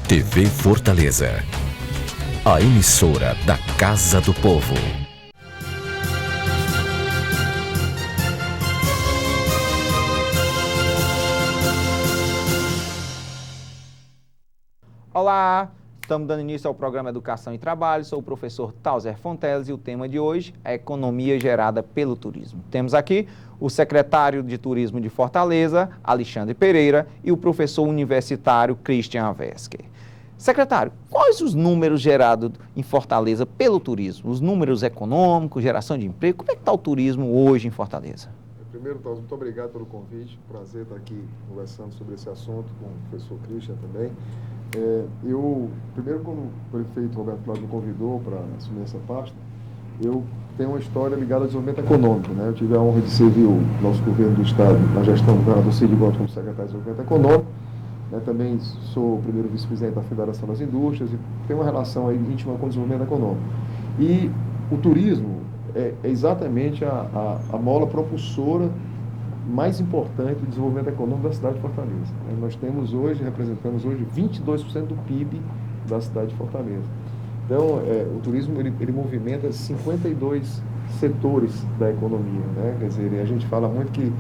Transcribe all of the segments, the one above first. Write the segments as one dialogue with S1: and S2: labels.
S1: TV Fortaleza, a emissora da Casa do Povo.
S2: Olá, estamos dando início ao programa Educação e Trabalho. Sou o professor Tauser Fonteles e o tema de hoje é a economia gerada pelo turismo. Temos aqui o secretário de Turismo de Fortaleza, Alexandre Pereira, e o professor universitário Christian Avesker. Secretário, quais os números gerados em Fortaleza pelo turismo? Os números econômicos, geração de emprego, como é que está o turismo hoje em Fortaleza?
S3: Primeiro, Tauser, muito obrigado pelo convite. Prazer estar aqui conversando sobre esse assunto com o professor Christian também. Primeiro, como o prefeito Roberto Cláudio me convidou para assumir essa pasta, eu tenho uma história ligada ao desenvolvimento econômico, né? Eu tive a honra de servir o nosso governo do Estado na gestão do governador Cid Gomes como secretário de desenvolvimento econômico. Também sou o primeiro vice-presidente da Federação das Indústrias e tenho uma relação aí íntima com o desenvolvimento econômico. E o turismo é exatamente a mola propulsora mais importante do desenvolvimento econômico da cidade de Fortaleza. Nós representamos hoje 22% do PIB da cidade de Fortaleza. Então, o turismo ele movimenta 52 setores da economia, né? Quer dizer, a gente fala muito que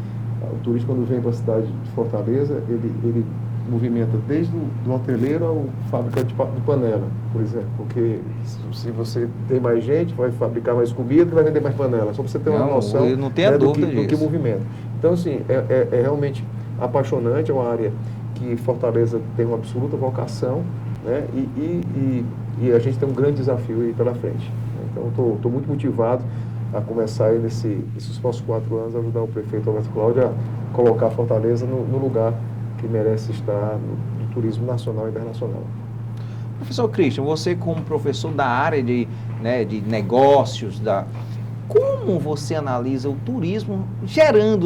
S3: o turismo, quando vem para a cidade de Fortaleza, ele movimenta desde do hoteleiro ao fabricante de panela, por exemplo, porque se você tem mais gente, vai fabricar mais comida e vai vender mais panela, só para você ter uma noção
S2: não tenho
S3: do que movimenta. Então, assim, é realmente apaixonante, é uma área que Fortaleza tem uma absoluta vocação, né? E a gente tem um grande desafio aí pela frente. Então, estou muito motivado a começar aí nesses próximos 4 anos, a ajudar o prefeito Roberto Cláudio a colocar Fortaleza no lugar que merece estar no turismo nacional e internacional.
S2: Professor Christian, você como professor da área de negócios, como você analisa o turismo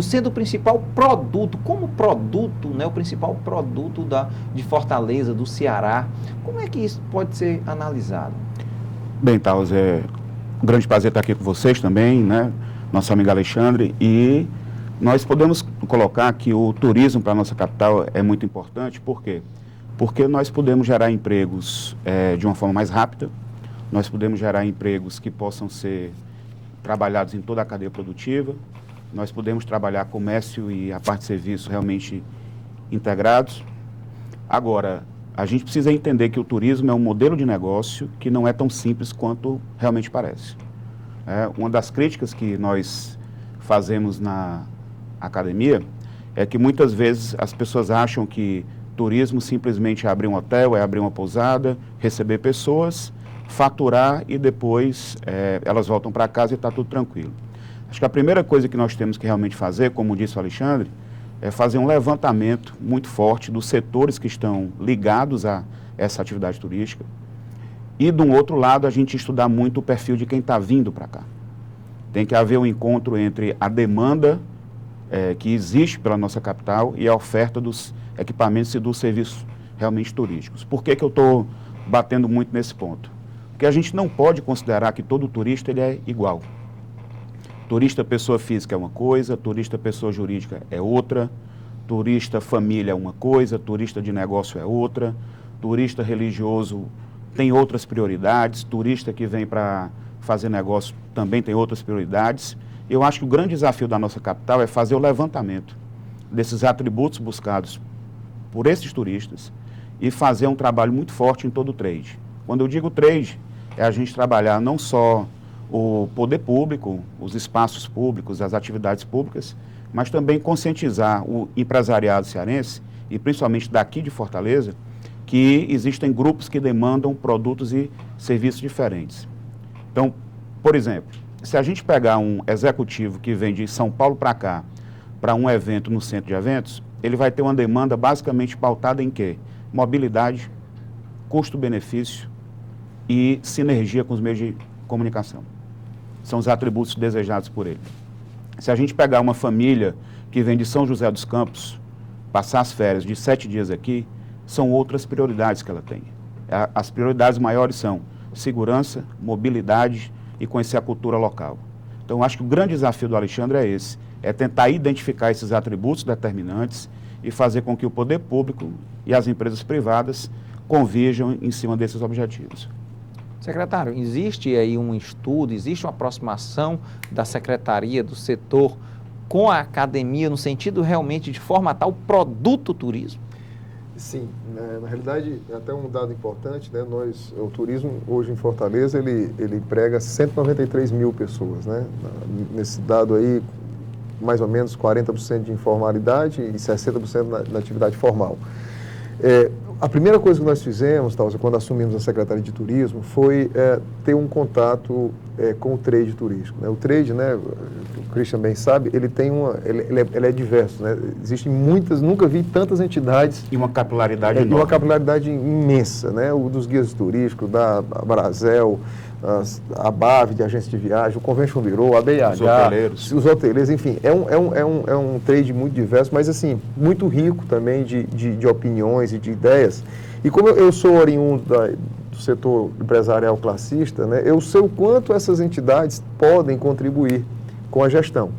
S2: sendo o principal produto, o principal produto de Fortaleza, do Ceará? Como é que isso pode ser analisado?
S4: Bem, Taus, é um grande prazer estar aqui com vocês também, né? Nosso amigo Alexandre, e nós podemos colocar que o turismo para a nossa capital é muito importante. Por quê? Porque nós podemos gerar empregos de uma forma mais rápida, nós podemos gerar empregos que possam ser trabalhados em toda a cadeia produtiva, nós podemos trabalhar comércio e a parte de serviço realmente integrados. Agora, a gente precisa entender que o turismo é um modelo de negócio que não é tão simples quanto realmente parece. Uma das críticas que nós fazemos na academia é que muitas vezes as pessoas acham que turismo simplesmente é abrir um hotel, é abrir uma pousada, receber pessoas, faturar e depois elas voltam para casa e está tudo tranquilo. Acho que a primeira coisa que nós temos que realmente fazer, como disse o Alexandre, é fazer um levantamento muito forte dos setores que estão ligados a essa atividade turística e, de um outro lado, a gente estudar muito o perfil de quem está vindo para cá. Tem que haver um encontro entre a demanda que existe pela nossa capital e a oferta dos equipamentos e dos serviços realmente turísticos. Por que eu estou batendo muito nesse ponto? Porque a gente não pode considerar que todo turista ele é igual. Turista pessoa física é uma coisa, turista pessoa jurídica é outra, turista família é uma coisa, turista de negócio é outra, turista religioso tem outras prioridades, turista que vem para fazer negócio também tem outras prioridades. Eu acho que o grande desafio da nossa capital é fazer o levantamento desses atributos buscados por esses turistas e fazer um trabalho muito forte em todo o trade. Quando eu digo trade, é a gente trabalhar não só o poder público, os espaços públicos, as atividades públicas, mas também conscientizar o empresariado cearense, e principalmente daqui de Fortaleza, que existem grupos que demandam produtos e serviços diferentes. Então, por exemplo, se a gente pegar um executivo que vem de São Paulo para cá, para um evento no centro de eventos, ele vai ter uma demanda basicamente pautada em quê? Mobilidade, custo-benefício e sinergia com os meios de comunicação. São os atributos desejados por ele. Se a gente pegar uma família que vem de São José dos Campos, passar as férias de 7 dias aqui, são outras prioridades que ela tem. As prioridades maiores são segurança, mobilidade e conhecer a cultura local. Então, acho que o grande desafio do Alexandre é esse, é tentar identificar esses atributos determinantes e fazer com que o poder público e as empresas privadas convirjam em cima desses objetivos.
S2: Secretário, existe aí um estudo, existe uma aproximação da secretaria, do setor, com a academia, no sentido realmente de formatar o produto turismo?
S3: Sim, na realidade, até um dado importante, né, o turismo hoje em Fortaleza, ele emprega 193 mil pessoas, né? Nesse dado aí, mais ou menos 40% de informalidade e 60% na atividade formal. A primeira coisa que nós fizemos, quando assumimos a Secretaria de Turismo, foi ter um contato com o trade turístico, né? O trade, né, o Christian bem sabe, ele é diverso, né? Existem muitas, nunca vi tantas entidades.
S4: E uma capilaridade
S3: enorme.
S4: enorme.
S3: Uma capilaridade imensa, né? O dos guias turísticos, da Brasel, a BAV de agência de viagem, o Convention Bureau, a BH, os hoteleiros, enfim, é um trade muito diverso, mas assim, muito rico também de opiniões e de ideias. E como eu sou oriundo do setor empresarial classista, né, eu sei o quanto essas entidades podem contribuir com a gestão.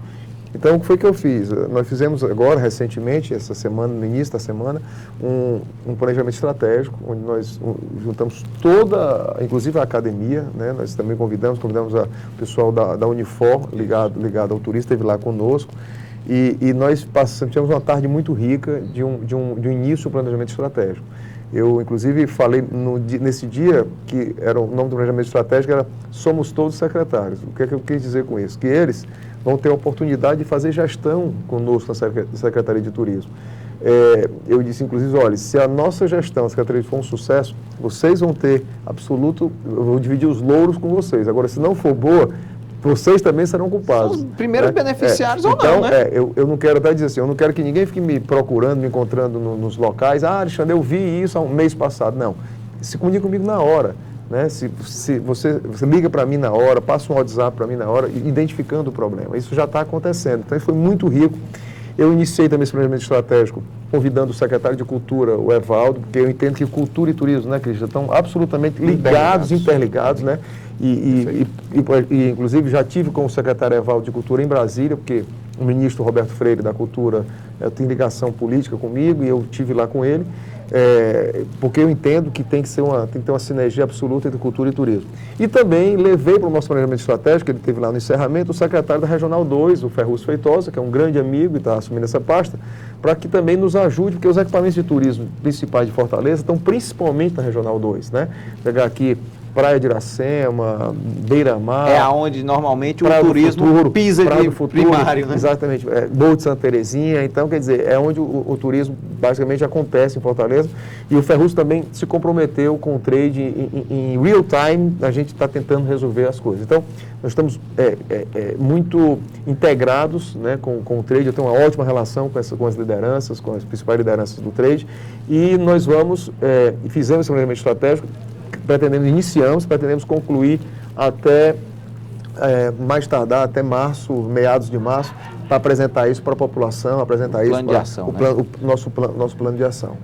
S3: Então, o que foi que eu fiz? Nós fizemos agora, recentemente, essa semana, no início da semana, um planejamento estratégico, onde nós juntamos inclusive a academia, né? Nós também convidamos o pessoal da Unifor, ligado ao turismo, esteve lá conosco, e nós tivemos uma tarde muito rica de um início do planejamento estratégico. Eu, inclusive, falei nesse dia que o nome do planejamento estratégico era Somos Todos Secretários. O que é que eu quis dizer com isso? Que eles vão ter a oportunidade de fazer gestão conosco na Secretaria de Turismo. Eu disse, inclusive, olha, se a nossa gestão, a Secretaria for um sucesso, vocês vão ter absoluto, eu vou dividir os louros com vocês. Agora, se não for boa, vocês também serão culpados.
S2: São os primeiros beneficiários ou
S3: então,
S2: não, né?
S3: Eu não quero até dizer assim, eu não quero que ninguém fique me procurando, me encontrando nos locais. Ah, Alexandre, eu vi isso há um mês passado. Não, se comunica comigo na hora. Né? Se você liga para mim na hora, passa um WhatsApp para mim na hora, identificando o problema. Isso já está acontecendo. Então, foi muito rico. Eu iniciei também esse planejamento estratégico convidando o secretário de Cultura, o Evaldo, porque eu entendo que cultura e turismo, né, Cristian, estão absolutamente interligados, né? E, inclusive, já tive com o secretário Evaldo de Cultura em Brasília, porque o ministro Roberto Freire da Cultura tem ligação política comigo e eu tive lá com ele. Porque eu entendo que tem que ter uma sinergia absoluta entre cultura e turismo. E também levei para o nosso planejamento estratégico, ele teve lá no encerramento, o secretário da Regional 2, o Ferruz Feitosa, que é um grande amigo e está assumindo essa pasta, para que também nos ajude, porque os equipamentos de turismo principais de Fortaleza estão principalmente na Regional 2, né? Pegar aqui Praia de Iracema, Beira-Mar.
S2: É aonde normalmente o turismo pisa de primário, né?
S3: Exatamente. Morro de Santa Terezinha. Então, quer dizer, é onde o turismo basicamente acontece em Fortaleza. E o Ferruz também se comprometeu com o trade em real time. A gente está tentando resolver as coisas. Então, nós estamos muito integrados, né, com o trade. Eu tenho uma ótima relação com as lideranças, com as principais lideranças do trade. E nós fizemos esse planejamento estratégico. Pretendemos concluir até mais tardar, até março, meados de março, para apresentar isso para a população, apresentar isso para o nosso plano de ação.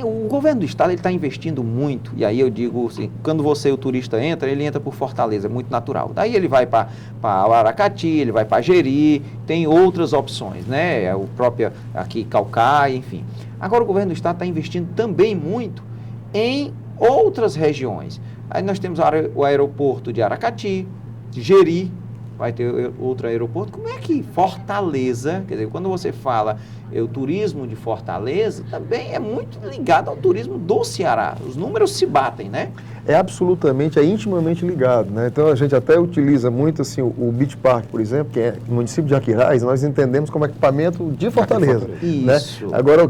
S2: O governo do estado está investindo muito, e aí eu digo assim, quando o turista entra, ele entra por Fortaleza, é muito natural. Daí ele vai para Aracati, ele vai para Jeri, tem outras opções, né? O próprio aqui Caucaia, enfim. Agora o governo do estado está investindo também muito em outras regiões. Aí nós temos o aeroporto de Aracati, de Jeri, vai ter outro aeroporto. Como é que Fortaleza, quer dizer, quando você fala o turismo de Fortaleza, também é muito ligado ao turismo do Ceará. Os números se batem, né?
S3: É intimamente ligado, né? Então a gente até utiliza muito assim o Beach Park, por exemplo, que é no município de Aquiraz, nós entendemos como equipamento de Fortaleza.
S2: Isso.
S3: Né? Agora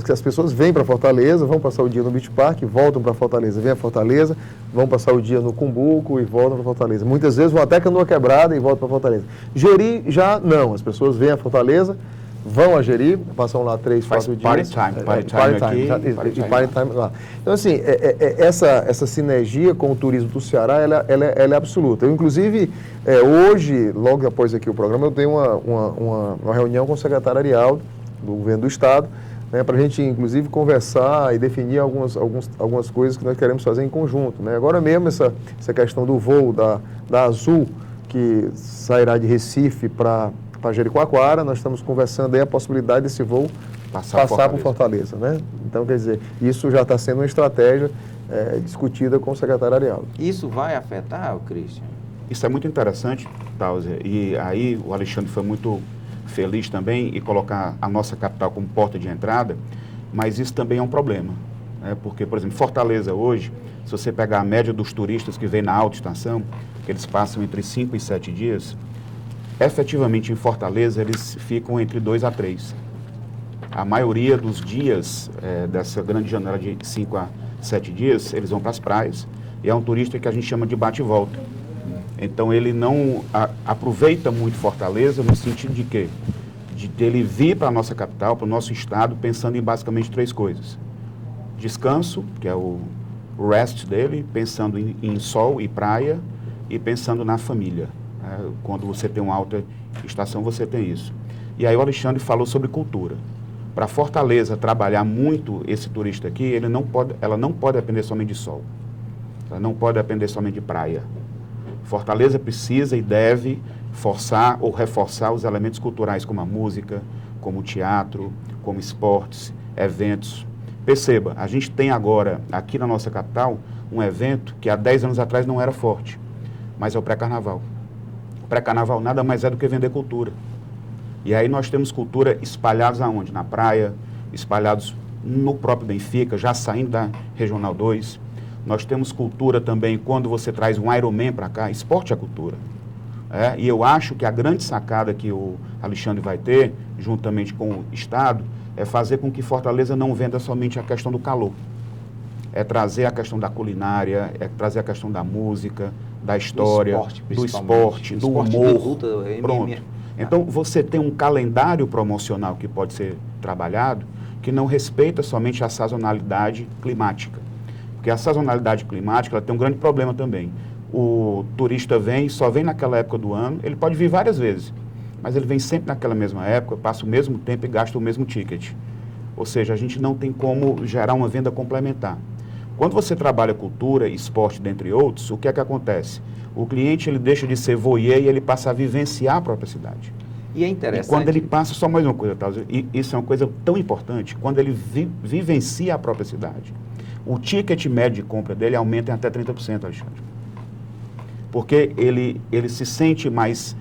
S3: as pessoas vêm para Fortaleza, vão passar o dia no Beach Park, voltam para Fortaleza, vêm a Fortaleza, vão passar o dia no Cumbuco e voltam para Fortaleza. Muitas vezes vão até Canoa Quebrada e voltam para Fortaleza. Jeri já não, as pessoas vêm a Fortaleza, vão a Jeri, passam lá 3, 4 dias. Party time lá. Então, assim, essa sinergia com o turismo do Ceará, ela é absoluta. Eu, inclusive, hoje, logo após aqui o programa, eu tenho uma reunião com o secretário Arialdo, do governo do estado, né, para a gente, inclusive, conversar e definir algumas coisas que nós queremos fazer em conjunto. Né? Agora mesmo, essa questão do voo da Azul, que sairá de Recife para Jericoacoara, nós estamos conversando aí a possibilidade desse voo
S4: passar
S3: por Fortaleza, né? Então, quer dizer, isso já está sendo uma estratégia discutida com o secretário Arialdo.
S2: Isso vai afetar, Christian?
S4: Isso é muito interessante, Tauser, e aí o Alexandre foi muito feliz também em colocar a nossa capital como porta de entrada, mas isso também é um problema, né? Porque, por exemplo, Fortaleza hoje, se você pegar a média dos turistas que vêm na autoestação, que eles passam entre 5 e 7 dias, efetivamente em Fortaleza eles ficam entre 2 a 3. A maioria dos dias dessa grande janela de 5 a 7 dias, eles vão para as praias, e é um turista que a gente chama de bate e volta. Então ele não aproveita muito Fortaleza no sentido de quê? De ele vir para a nossa capital, para o nosso estado, pensando em basicamente 3 coisas. Descanso, que é o rest dele, pensando em sol e praia, e pensando na família. Quando você tem uma alta estação, você tem isso. E aí o Alexandre falou sobre cultura. Para Fortaleza trabalhar muito esse turista aqui, ela não pode depender somente de sol. Ela não pode depender somente de praia. Fortaleza precisa e deve forçar ou reforçar os elementos culturais como a música, como o teatro, como esportes, eventos. Perceba, a gente tem agora, aqui na nossa capital, um evento que há 10 anos atrás não era forte, mas é o pré-carnaval. O pré-carnaval nada mais é do que vender cultura. E aí nós temos cultura espalhados aonde? Na praia, espalhados no próprio Benfica, já saindo da Regional 2. Nós temos cultura também quando você traz um Ironman para cá, esporte é cultura. E eu acho que a grande sacada que o Alexandre vai ter, juntamente com o Estado, é fazer com que Fortaleza não venda somente a questão do calor. É trazer a questão da culinária, é trazer a questão da música, da história, do esporte, do humor. Pronto. Então, você tem um calendário promocional que pode ser trabalhado que não respeita somente a sazonalidade climática. Porque a sazonalidade climática ela tem um grande problema também. O turista só vem naquela época do ano, ele pode vir várias vezes, mas ele vem sempre naquela mesma época, passa o mesmo tempo e gasta o mesmo ticket. Ou seja, a gente não tem como gerar uma venda complementar. Quando você trabalha cultura, esporte, dentre outros, o que é que acontece? O cliente ele deixa de ser voyeur e ele passa a vivenciar a própria cidade.
S2: E é interessante...
S4: E quando ele passa, só mais uma coisa, e isso é uma coisa tão importante, quando ele vivencia a própria cidade, o ticket médio de compra dele aumenta em até 30%, Alexandre. Porque ele se sente mais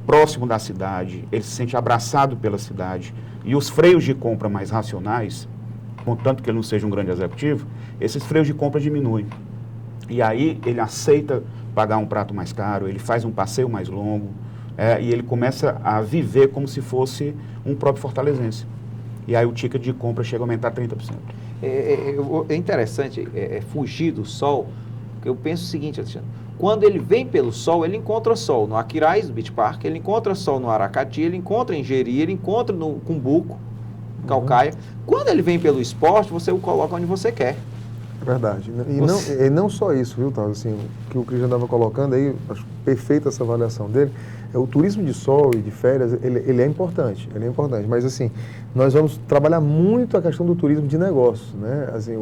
S4: próximo da cidade, ele se sente abraçado pela cidade, e os freios de compra mais racionais, contanto que ele não seja um grande executivo, esses freios de compra diminuem. E aí ele aceita pagar um prato mais caro, ele faz um passeio mais longo, e ele começa a viver como se fosse um próprio fortalezense. E aí o ticket de compra chega a aumentar 30%.
S2: É interessante fugir do sol, porque eu penso o seguinte, Alexandre, quando ele vem pelo sol, ele encontra sol no Aquiraz, do Beach Park, ele encontra sol no Aracati, ele encontra em Jeri, ele encontra no Cumbuco, Calcaia. Quando ele vem pelo esporte, você o coloca onde você quer.
S3: É verdade. E não só isso, viu, Thales? Assim, o que o Christian estava colocando aí, acho perfeita essa avaliação dele. O turismo de sol e de férias, ele é importante, mas assim, nós vamos trabalhar muito a questão do turismo de negócios, né? Assim,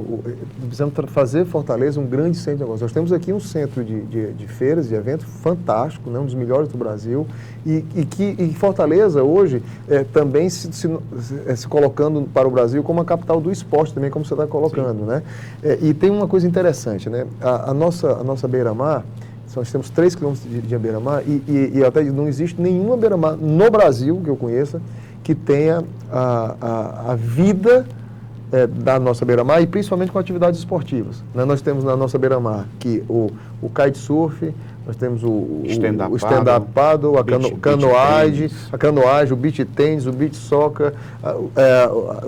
S3: precisamos fazer Fortaleza um grande centro de negócios. Nós temos aqui um centro de feiras, de eventos fantástico, né? Um dos melhores do Brasil, e Fortaleza hoje também se colocando para o Brasil como a capital do esporte também, como você está colocando, né? E tem uma coisa interessante, né? A nossa beira-mar, nós temos 3 quilômetros de beira-mar e até não existe nenhuma beira-mar no Brasil, que eu conheça, que tenha a vida da nossa beira-mar e principalmente com atividades esportivas. Né? Nós temos na nossa beira-mar o kitesurf, nós temos o stand-up paddle, a canoagem, o beach tennis, o beach soccer,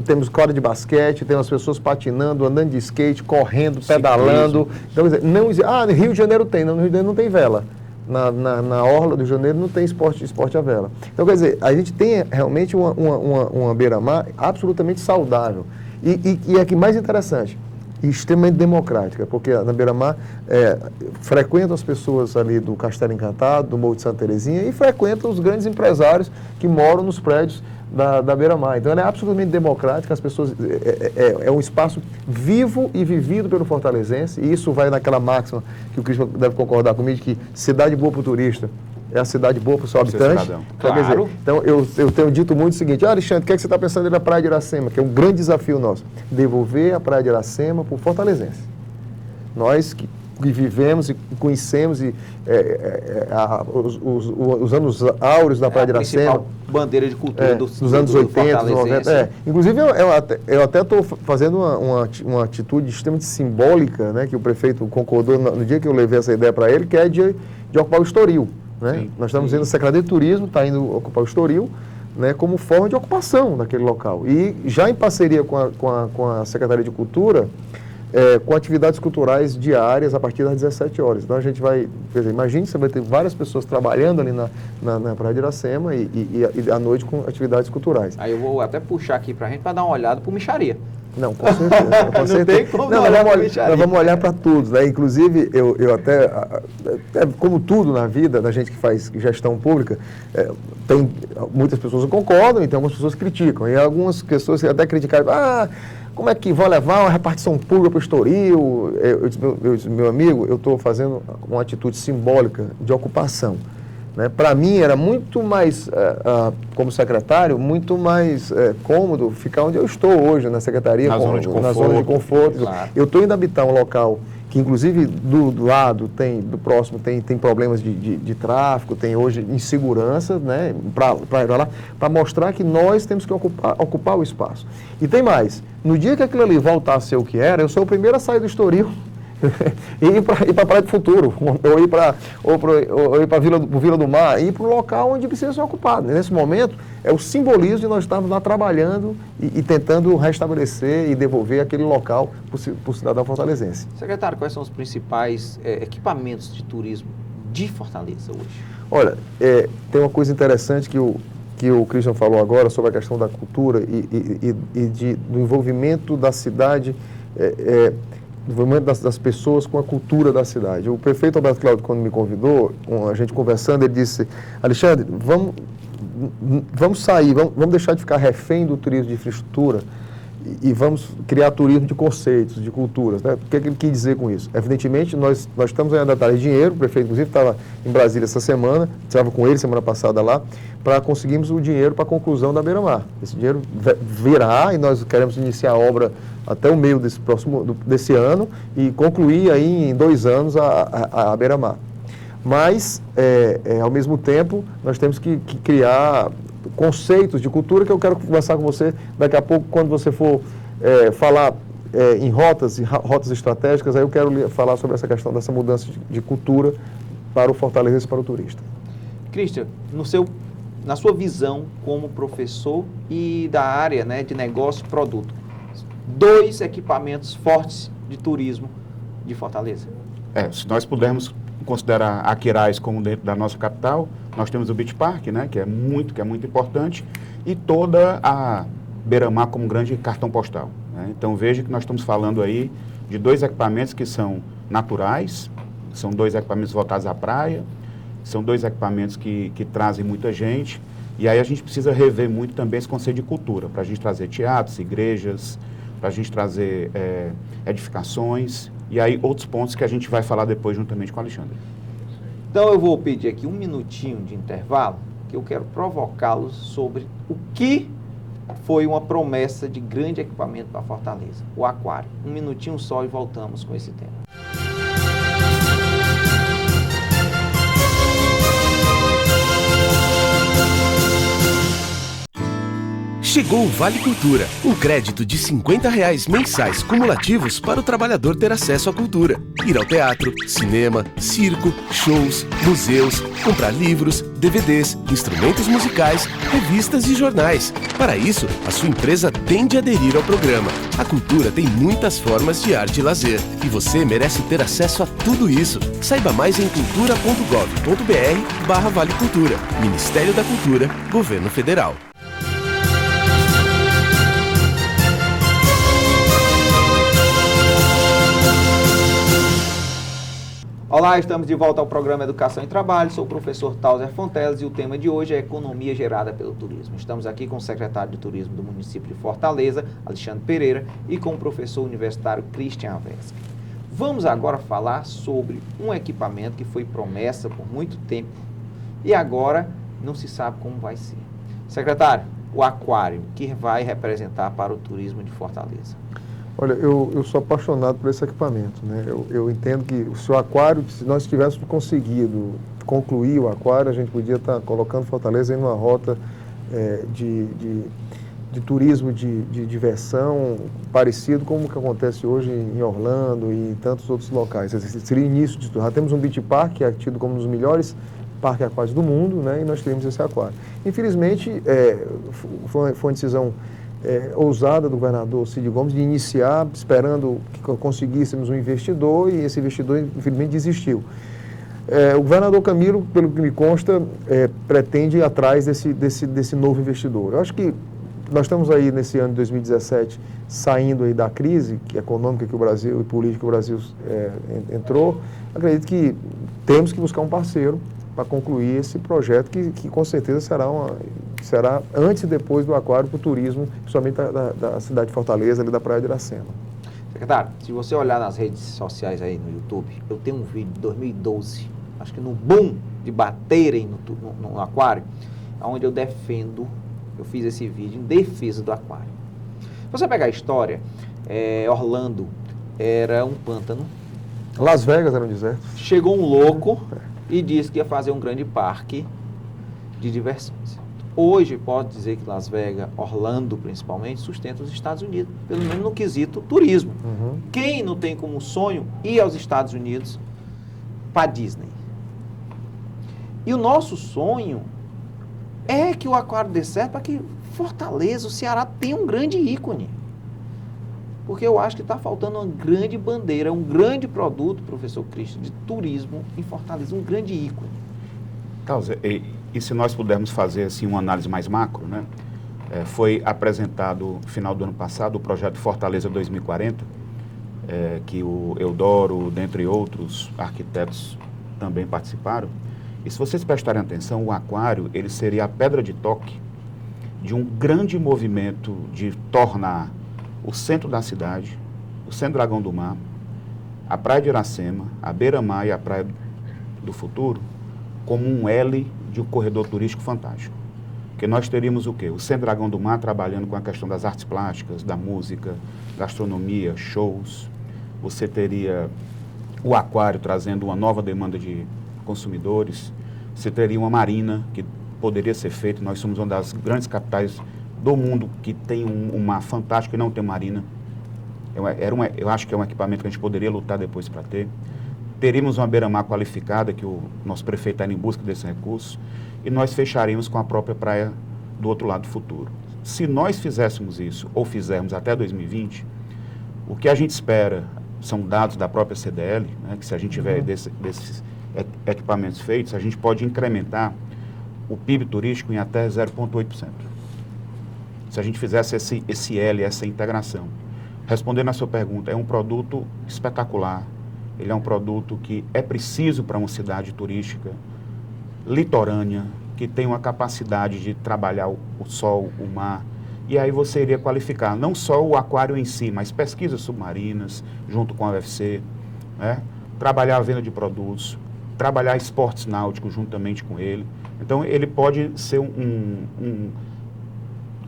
S3: temos quadra de basquete, temos as pessoas patinando, andando de skate, correndo, pedalando. Então, no Rio de Janeiro tem, no Rio de Janeiro não tem vela. Na orla do Rio de Janeiro não tem esporte à vela. Então, quer dizer, a gente tem realmente uma beira-mar absolutamente saudável. E é que mais interessante, e extremamente democrática, porque na beira-mar frequentam as pessoas ali do Castelo Encantado, do Morro de Santa Terezinha, e frequentam os grandes empresários que moram nos prédios da beira-mar. Então ela é absolutamente democrática, as pessoas é um espaço vivo e vivido pelo fortalezense, e isso vai naquela máxima que o Cristian deve concordar comigo, que cidade boa para o turista é a cidade boa para o seu
S4: Seu
S3: habitante.
S4: cidadão.
S3: Então, quer dizer,
S2: Claro.
S3: então eu tenho dito muito o seguinte: Alexandre, o que é que você está pensando aí na Praia de Iracema? Que é um grande desafio nosso. Devolver a Praia de Iracema para o fortalezense. Nós que vivemos e conhecemos os anos áureos da Praia de
S2: a
S3: Iracema.
S2: principal bandeira de cultura
S3: Dos anos 80, 90. Inclusive, eu até estou fazendo uma atitude extremamente simbólica, né, que o prefeito concordou no dia que eu levei essa ideia para ele, que é de ocupar o Estoril. Né?
S4: Sim.
S3: Nós estamos vendo a Secretaria de Turismo, está indo ocupar o Estoril, né, como forma de ocupação daquele local. E já em parceria com a Secretaria de Cultura, com atividades culturais diárias a partir das 17 horas. Então a gente vai, quer dizer, imagine, você vai ter várias pessoas trabalhando ali na Praia de Iracema e à noite com atividades culturais.
S2: Aí eu vou até puxar aqui pra gente para dar uma olhada pro Micharia.
S3: Não, com certeza. Com
S2: Não
S3: certeza.
S2: tem como
S3: Não,
S2: olhar pra
S3: nós
S2: micharia.
S3: vamos olhar para tudo, né? Inclusive, eu até, como tudo na vida da gente que faz gestão pública, tem muitas pessoas que concordam e tem algumas pessoas que criticam. E algumas pessoas até criticaram, como é que vão levar uma repartição pública para o Estoril? Eu disse, meu amigo, eu estou fazendo uma atitude simbólica de ocupação. Né? Para mim era muito mais, como secretário, muito mais cômodo ficar onde eu estou hoje, na secretaria,
S4: Na zona de
S3: na zona de conforto.
S2: Claro.
S3: Eu estou indo habitar um local que, inclusive, do lado, do próximo, tem problemas de tráfico, tem hoje insegurança, né, para mostrar que nós temos que ocupar o espaço. E tem mais, no dia que aquilo ali voltar a ser o que era, eu sou o primeiro a sair do Estoril e ir para a Praia do Futuro, ou ir para Vila do Mar, e ir para um local onde precisa ser ocupado. Nesse momento, é o simbolismo de nós estarmos lá trabalhando e tentando restabelecer e devolver aquele local para o cidadão fortalezense.
S2: Secretário, quais são os principais equipamentos de turismo de Fortaleza hoje?
S3: Olha, tem uma coisa interessante que o Christian falou agora sobre a questão da cultura e do envolvimento da cidade, do envolvimento das pessoas com a cultura da cidade. O prefeito Alberto Cláudio, quando me convidou, a gente conversando, ele disse: Alexandre, vamos sair, vamos deixar de ficar refém do turismo de infraestrutura e vamos criar turismo de conceitos, de culturas. Né? O que ele quis dizer com isso? Evidentemente, nós estamos ainda atrás de dinheiro, o prefeito, inclusive, estava em Brasília essa semana, estava com ele semana passada lá, para conseguirmos o dinheiro para a conclusão da Beira-Mar. Esse dinheiro virá e nós queremos iniciar a obra até o meio desse ano e concluir aí em 2 anos a Beira-Mar. Mas, ao mesmo tempo, nós temos que criar conceitos de cultura que eu quero conversar com você daqui a pouco, quando você for falar em rotas estratégicas, aí eu quero falar sobre essa questão dessa mudança de cultura para o fortalezense e para o turista.
S2: Christian, na sua visão como professor e da área, né, de negócio e produto, 2 equipamentos fortes de turismo de Fortaleza.
S4: Se nós pudermos considerar a Quirais como dentro da nossa capital, nós temos o Beach Park, né, que é muito importante, e toda a Beira-Mar como um grande cartão postal. Né? Então veja que nós estamos falando aí de 2 equipamentos que são naturais, são 2 equipamentos voltados à praia, são 2 equipamentos que trazem muita gente, e aí a gente precisa rever muito também esse conceito de cultura, para a gente trazer teatros, igrejas, para a gente trazer edificações, e aí outros pontos que a gente vai falar depois juntamente com o Alexandre.
S2: Então eu vou pedir aqui 1 minutinho de intervalo, que eu quero provocá-los sobre o que foi uma promessa de grande equipamento para Fortaleza, o aquário. 1 minutinho só e voltamos com esse tema.
S5: Chegou o Vale Cultura, um crédito de R$50 mensais cumulativos para o trabalhador ter acesso à cultura. Ir ao teatro, cinema, circo, shows, museus, comprar livros, DVDs, instrumentos musicais, revistas e jornais. Para isso, a sua empresa tem de aderir ao programa. A cultura tem muitas formas de arte e lazer, e você merece ter acesso a tudo isso. Saiba mais em cultura.gov.br/Vale Cultura. Ministério da Cultura, Governo Federal.
S2: Olá, estamos de volta ao programa Educação e Trabalho. Sou o professor Tauser Fonteles e o tema de hoje é economia gerada pelo turismo. Estamos aqui com o secretário de Turismo do município de Fortaleza, Alexandre Pereira, e com o professor universitário Christian Aveski. Vamos agora falar sobre um equipamento que foi promessa por muito tempo e agora não se sabe como vai ser. Secretário, o aquário, que vai representar para o turismo de Fortaleza?
S3: Olha, eu sou apaixonado por esse equipamento, né? Eu entendo que se o aquário, se nós tivéssemos conseguido concluir o aquário, a gente podia estar colocando Fortaleza em uma rota de turismo de diversão, parecido com o que acontece hoje em Orlando e em tantos outros locais. Seria início de tudo. Já temos um beach park, que é tido como um dos melhores parques aquáticos do mundo, né? E nós teríamos esse aquário. Infelizmente, foi uma decisão ousada do governador Cid Gomes de iniciar, esperando que conseguíssemos um investidor, e esse investidor, infelizmente, desistiu. O governador Camilo, pelo que me consta, pretende ir atrás desse novo investidor. Eu acho que nós estamos aí nesse ano de 2017 saindo aí da crise econômica que o Brasil e política que o Brasil entrou. Acredito que temos que buscar um parceiro para concluir esse projeto que com certeza será antes e depois do aquário para o turismo, principalmente da cidade de Fortaleza, ali da Praia de Iracema.
S2: Secretário, se você olhar nas redes sociais aí no YouTube, eu tenho um vídeo de 2012, acho que no boom de baterem no aquário, onde eu fiz esse vídeo em defesa do aquário. Se você pegar a história, Orlando era um pântano.
S3: Las Vegas era um deserto.
S2: Chegou um louco e disse que ia fazer um grande parque de diversões. Hoje, pode dizer que Las Vegas, Orlando principalmente, sustenta os Estados Unidos, pelo menos no quesito turismo.
S3: Uhum.
S2: Quem não tem como sonho ir aos Estados Unidos para Disney? E o nosso sonho é que o aquário dê certo para que Fortaleza, o Ceará, tenha um grande ícone. Porque eu acho que está faltando uma grande bandeira, um grande produto, professor Cristian, de turismo em Fortaleza, um grande ícone.
S4: Carlos, e se nós pudermos fazer assim, uma análise mais macro, né? Foi apresentado no final do ano passado o projeto Fortaleza 2040, que o Eudoro, dentre outros arquitetos, também participaram. E se vocês prestarem atenção, o aquário ele seria a pedra de toque de um grande movimento de tornar o centro da cidade, o Centro Dragão do Mar, a Praia de Iracema, a Beira-Mar e a Praia do Futuro, como um L de um corredor turístico fantástico. Porque nós teríamos o quê? O Centro Dragão do Mar trabalhando com a questão das artes plásticas, da música, gastronomia, shows. Você teria o aquário trazendo uma nova demanda de consumidores. Você teria uma marina que poderia ser feita. Nós somos uma das grandes capitais do mundo que tem um mar fantástico e não tem marina. Eu acho que é um equipamento que a gente poderia lutar depois para ter. Teríamos uma beira-mar qualificada, que o nosso prefeito está indo em busca desse recurso, e nós fecharíamos com a própria praia do outro lado do futuro. Se nós fizéssemos isso, ou fizermos até 2020, o que a gente espera são dados da própria CDL, né, que se a gente tiver desses equipamentos feitos, a gente pode incrementar o PIB turístico em até 0,8%. Se a gente fizesse esse L, essa integração. Respondendo à sua pergunta, é um produto espetacular. Ele é um produto que é preciso para uma cidade turística litorânea, que tem uma capacidade de trabalhar o sol, o mar. E aí você iria qualificar não só o aquário em si, mas pesquisas submarinas, junto com a UFC, né? Trabalhar a venda de produtos, trabalhar esportes náuticos juntamente com ele. Então, ele pode ser um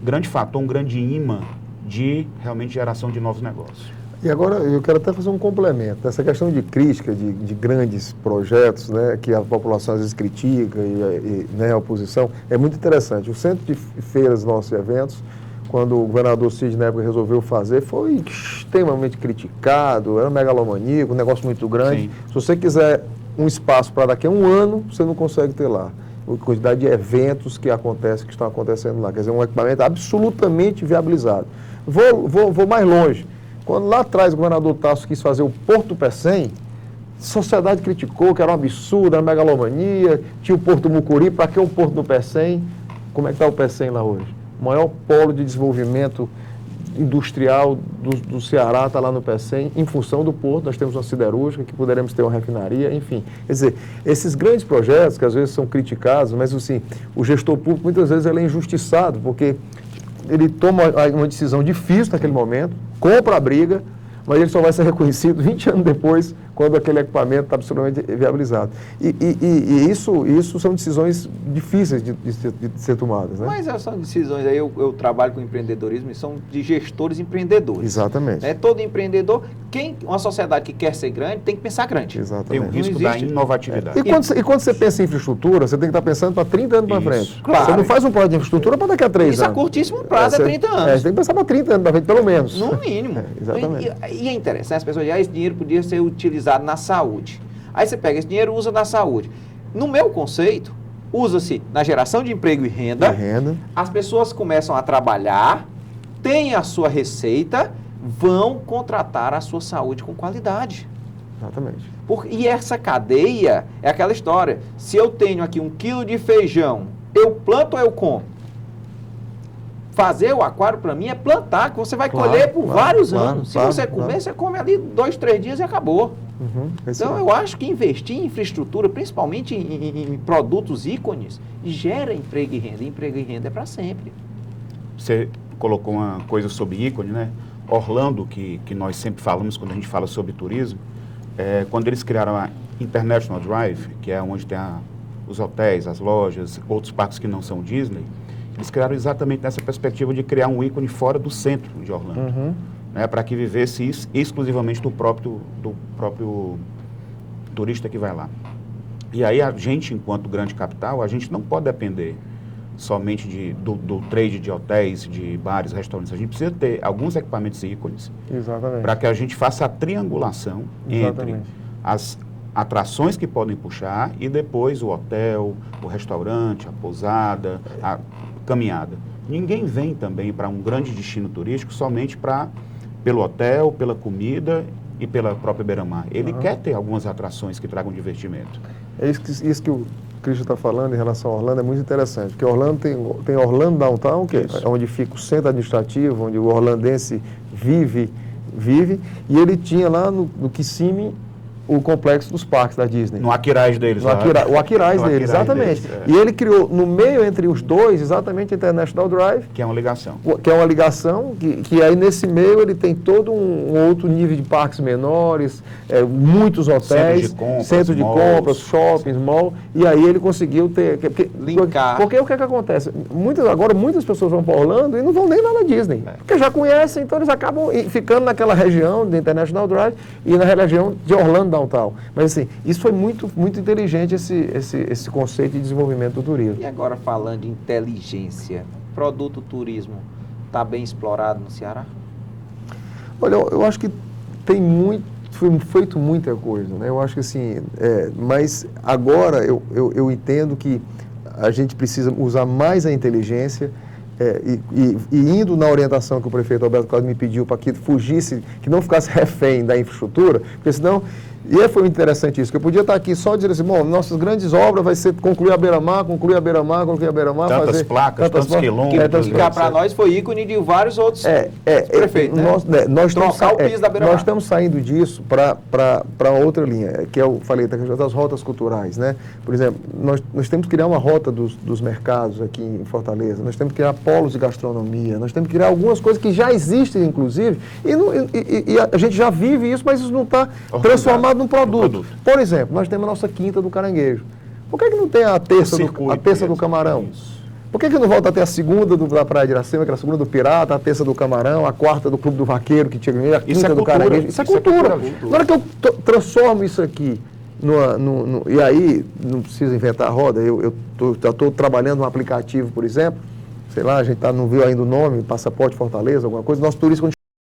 S4: grande fator, um grande imã de realmente geração de novos negócios.
S3: E agora eu quero até fazer um complemento. Essa questão de crítica de grandes projetos, né, que a população às vezes critica né, a oposição, é muito interessante. O Centro de Feiras, nossos eventos, quando o governador Cid, na época, resolveu fazer, foi extremamente criticado, era megalomaníaco, um negócio muito grande.
S4: Sim.
S3: Se você quiser um espaço para daqui a um ano, você não consegue ter lá. A quantidade de eventos que estão acontecendo lá. Quer dizer, um equipamento absolutamente viabilizado. Vou mais longe. Quando lá atrás o governador Tasso quis fazer o Porto do Pecém, a sociedade criticou que era um absurdo, era megalomania, tinha o Porto do Mucuri, para que o Porto do Pecém? Como é que está o Pecém lá hoje? O maior polo de desenvolvimento industrial do Ceará está lá no Pecém, em função do porto. Nós temos uma siderúrgica, que poderemos ter uma refinaria, enfim. Quer dizer, esses grandes projetos, que às vezes são criticados, mas assim, o gestor público muitas vezes ele é injustiçado, porque ele toma uma decisão difícil naquele momento, compra a briga, mas ele só vai ser reconhecido 20 anos depois, quando aquele equipamento está absolutamente viabilizado. E isso são decisões difíceis de ser tomadas, né?
S2: Mas essas são decisões aí, eu trabalho com empreendedorismo e são de gestores empreendedores.
S3: Exatamente.
S2: Todo empreendedor, uma sociedade que quer ser grande, tem que pensar grande.
S4: Tem
S3: Exatamente.
S4: o risco da inovatividade.
S3: E quando você pensa em infraestrutura, você tem que estar pensando para 30 anos para frente.
S2: Claro.
S3: Você não faz um projeto de infraestrutura para daqui a 3
S2: Isso
S3: anos.
S2: a curtíssimo prazo, é 30 anos.
S3: Você tem que pensar para 30 anos para frente, pelo menos.
S2: No mínimo.
S3: Exatamente.
S2: E é interessante, as pessoas dizem, esse dinheiro podia ser utilizado na saúde. Aí você pega esse dinheiro e usa na saúde. No meu conceito, usa-se na geração de emprego e renda. As pessoas começam a trabalhar, têm a sua receita, vão contratar a sua saúde com qualidade.
S3: Exatamente.
S2: E essa cadeia é aquela história. Se eu tenho aqui 1 quilo de feijão, eu planto ou eu compro? Fazer o aquário, para mim, é plantar, que você vai colher por vários anos. Se você comer, você come ali 2, 3 dias e acabou. Então, eu acho que investir em infraestrutura, principalmente em produtos ícones, gera emprego e renda. E emprego e renda é para sempre.
S4: Você colocou uma coisa sobre ícone, né? Orlando, que nós sempre falamos quando a gente fala sobre turismo, quando eles criaram a International Drive, que é onde tem os hotéis, as lojas, outros parques que não são Disney, eles criaram exatamente nessa perspectiva de criar um ícone fora do centro de Orlando, né, para que vivesse exclusivamente do próprio turista que vai lá. E aí a gente, enquanto grande capital, a gente não pode depender somente do trade de hotéis, de bares, restaurantes. A gente precisa ter alguns equipamentos ícones para que a gente faça a triangulação entre as atrações que podem puxar e depois o hotel, o restaurante, a pousada, a caminhada. Ninguém vem também para um grande destino turístico somente pelo hotel, pela comida e pela própria beira-mar. Ele quer ter algumas atrações que tragam divertimento.
S3: É isso que o Cristian está falando em relação a Orlando, é muito interessante, porque Orlando tem Orlando Downtown, que é onde fica o centro administrativo, onde o orlandense vive, e ele tinha lá no Kissimmee o complexo dos parques da Disney.
S4: No Aquiraz deles.
S3: O Aquiraz deles, exatamente. E ele criou, no meio entre os dois, exatamente a International Drive.
S4: Que é uma ligação.
S3: Que é uma ligação, que aí nesse meio ele tem todo um outro nível de parques menores, muitos hotéis, centro de compras, shoppings, mall, e aí ele conseguiu linkar. Porque o que acontece? Agora muitas pessoas vão para Orlando e não vão nem lá na Disney, porque já conhecem, então eles acabam ficando naquela região de International Drive e na região de Orlando Downtown. Mas assim, isso foi muito, muito inteligente esse conceito de desenvolvimento do turismo.
S2: E agora falando de inteligência, produto turismo está bem explorado no Ceará?
S3: Olha, eu acho que foi feito muita coisa, né? Eu acho que assim, mas agora eu entendo que a gente precisa usar mais a inteligência e indo na orientação que o prefeito Alberto Cláudio me pediu para que fugisse, que não ficasse refém da infraestrutura, porque senão... E foi interessante isso, que eu podia estar aqui só dizendo assim, bom, nossas grandes obras vai ser concluir a beira-mar,
S4: tantas placas, tantos quilômetros.
S2: Que para nós foi ícone de vários outros prefeitos, né?
S3: Nós estamos saindo disso para outra linha, que eu falei das rotas culturais, né? Por exemplo, nós temos que criar uma rota dos mercados aqui em Fortaleza, nós temos que criar polos de gastronomia, nós temos que criar algumas coisas que já existem, inclusive, e a gente já vive isso, mas isso não está transformado num produto. Por exemplo, nós temos a nossa Quinta do Caranguejo. Por que não tem a terça do Camarão? Por que não volta a ter a segunda da Praia de Iracema, que era a segunda do Pirata, a terça do Camarão, a quarta do Clube do Vaqueiro, que tinha a Quinta do Caranguejo? Isso é cultura. Na hora que eu transformo isso aqui, e aí, não precisa inventar a roda, eu estou trabalhando um aplicativo, por exemplo, sei lá, a gente não viu ainda o nome, Passaporte Fortaleza, alguma coisa, nosso turista, quando